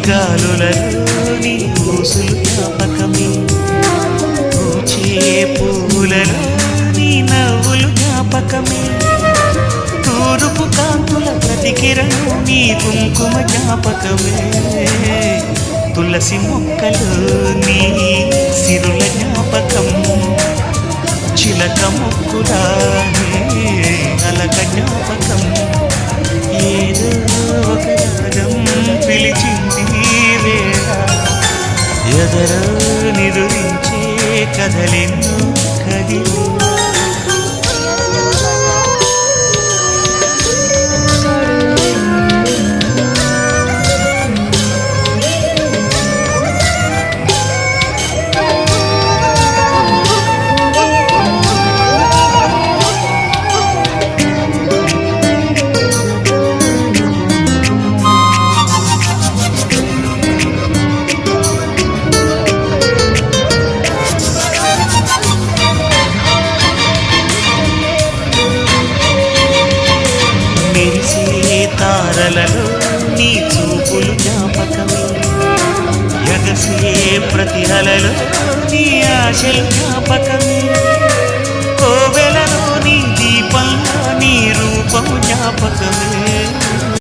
గాలులలో నీ ఊసులు జ్ఞాపకమే, పూచే పూలలో నీ నవ్వులు జ్ఞాపకమే, తూరుపు కాంతుల ప్రతికిరణం నీ కుంకుమ జ్ఞాపకమే, తులసి మొక్కలు నీ సిరుల జ్ఞాపకం, చిలక ముక్కులా అలక జ్ఞాపకం, ఏదో ఒక రాగం పిలిచింది వేళ, ఎదరో నిదురించే కథలెన్నో కదిలి తారలలో నీ చూపులు జ్ఞాపకమే, ఎగసే ప్రతి అలలో నీ ఆశలు జ్ఞాపకమే, కోవెలలో నీ దీపంలో నీ రూపము జ్ఞాపకమే,